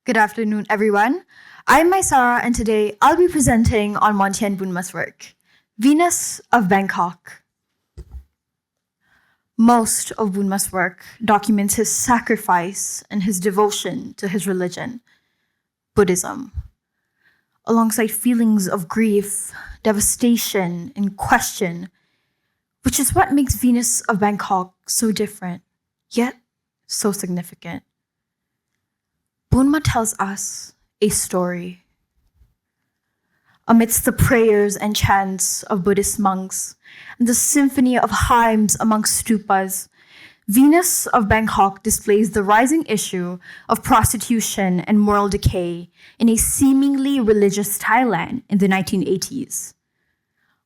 Good afternoon, everyone. I'm Maisara, and today I'll be presenting on Montian Bunma's work, Venus of Bangkok. Most of Bunma's work documents his sacrifice and his devotion to his religion, Buddhism, alongside feelings of grief, devastation, and question, which is what makes Venus of Bangkok so different, yet so significant. Bunma tells us a story. Amidst the prayers and chants of Buddhist monks and the symphony of hymns amongst stupas, Venus of Bangkok displays the rising issue of prostitution and moral decay in a seemingly religious Thailand in the 1980s.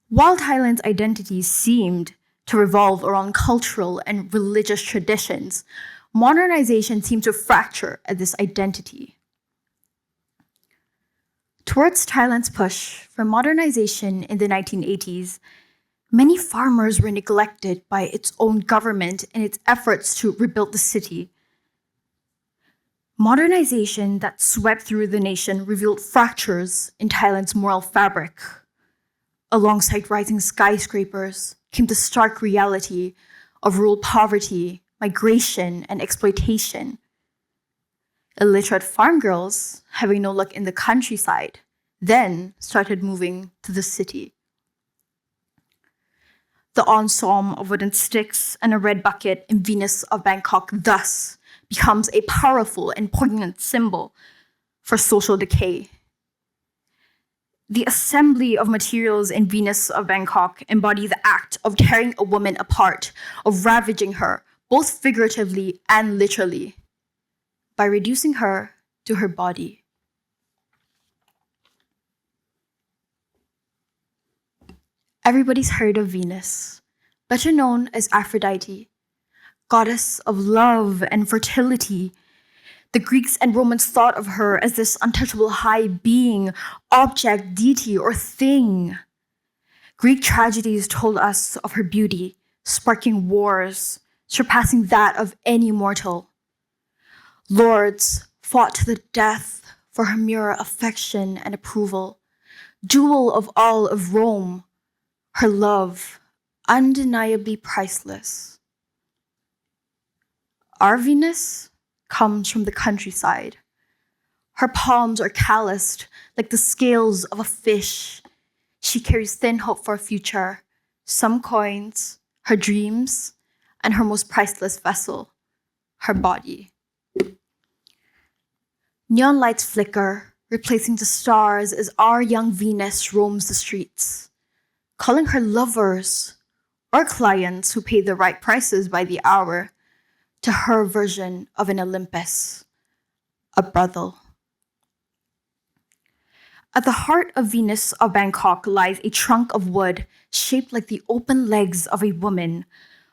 While Thailand's identity seemed to revolve around cultural and religious traditions, modernization seemed to fracture at this identity. Towards Thailand's push for modernization in the 1980s, many farmers were neglected by its own government in its efforts to rebuild the city. Modernization that swept through the nation revealed fractures in Thailand's moral fabric. Alongside rising skyscrapers came the stark reality of rural poverty, migration, and exploitation. Illiterate farm girls, having no luck in the countryside, then started moving to the city. The ensemble of wooden sticks and a red bucket in Venus of Bangkok thus becomes a powerful and poignant symbol for social decay. The assembly of materials in Venus of Bangkok embody the act of tearing a woman apart, of ravaging her, both figuratively and literally, by reducing her to her body. Everybody's heard of Venus, better known as Aphrodite, goddess of love and fertility. The Greeks and Romans thought of her as this untouchable high being, object, deity, or thing. Greek tragedies told us of her beauty, sparking wars, surpassing that of any mortal. Lords fought to the death for her mere affection and approval. Jewel of all of Rome, her love, undeniably priceless. Our Venus comes from the countryside. Her palms are calloused like the scales of a fish. She carries thin hope for a future, some coins, her dreams, and her most priceless vessel, her body. Neon lights flicker, replacing the stars as our young Venus roams the streets, calling her lovers or clients who pay the right prices by the hour to her version of an Olympus, a brothel. At the heart of Venus of Bangkok lies a trunk of wood shaped like the open legs of a woman,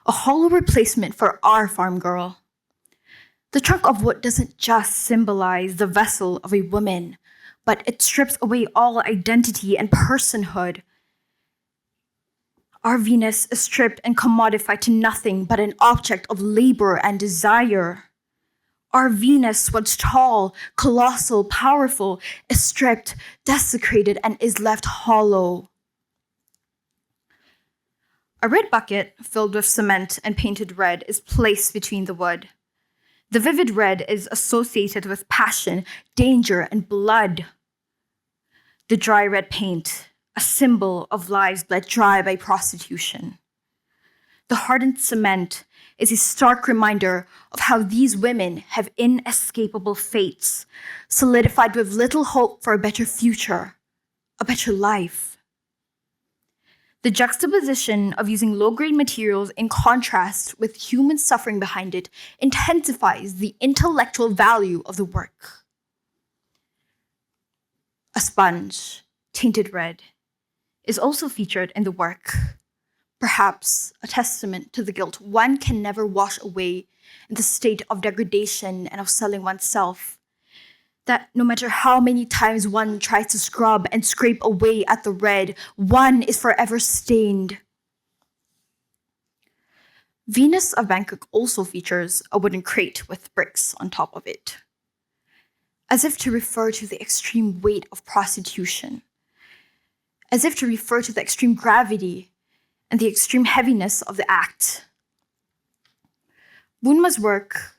a hollow replacement for our farm girl. The trunk of wood doesn't just symbolize the vessel of a woman, but it strips away all identity and personhood. Our Venus is stripped and commodified to nothing but an object of labor and desire. Our Venus, once tall, colossal, powerful, is stripped, desecrated, and is left hollow. A red bucket filled with cement and painted red is placed between the wood. The vivid red is associated with passion, danger, and blood. The dry red paint, a symbol of lives bled dry by prostitution. The hardened cement is a stark reminder of how these women have inescapable fates, solidified with little hope for a better future, a better life. The juxtaposition of using low-grade materials in contrast with human suffering behind it intensifies the intellectual value of the work. A sponge, tainted red, is also featured in the work, perhaps a testament to the guilt one can never wash away in the state of degradation and of selling oneself, that no matter how many times one tries to scrub and scrape away at the red, one is forever stained. Venus of Bangkok also features a wooden crate with bricks on top of it. as if to refer to the extreme weight of prostitution, as if to refer to the extreme gravity and the extreme heaviness of the act. Bunma's work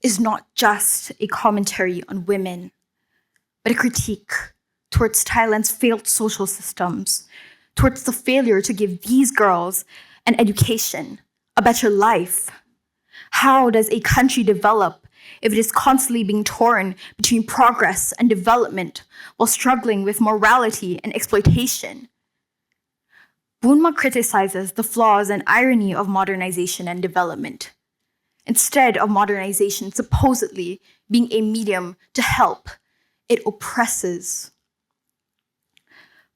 is not just a commentary on women, but a critique towards Thailand's failed social systems, towards the failure to give these girls an education, a better life. How does a country develop if it is constantly being torn between progress and development while struggling with morality and exploitation? Bunma criticizes the flaws and irony of modernization and development. Instead of modernization supposedly being a medium to help, it oppresses.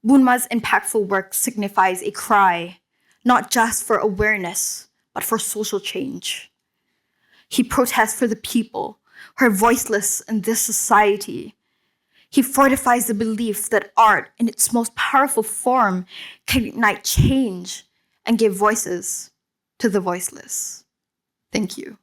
Bunma's impactful work signifies a cry, not just for awareness, but for social change. He protests for the people who are voiceless in this society. He fortifies the belief that art, in its most powerful form, can ignite change and give voices to the voiceless. Thank you.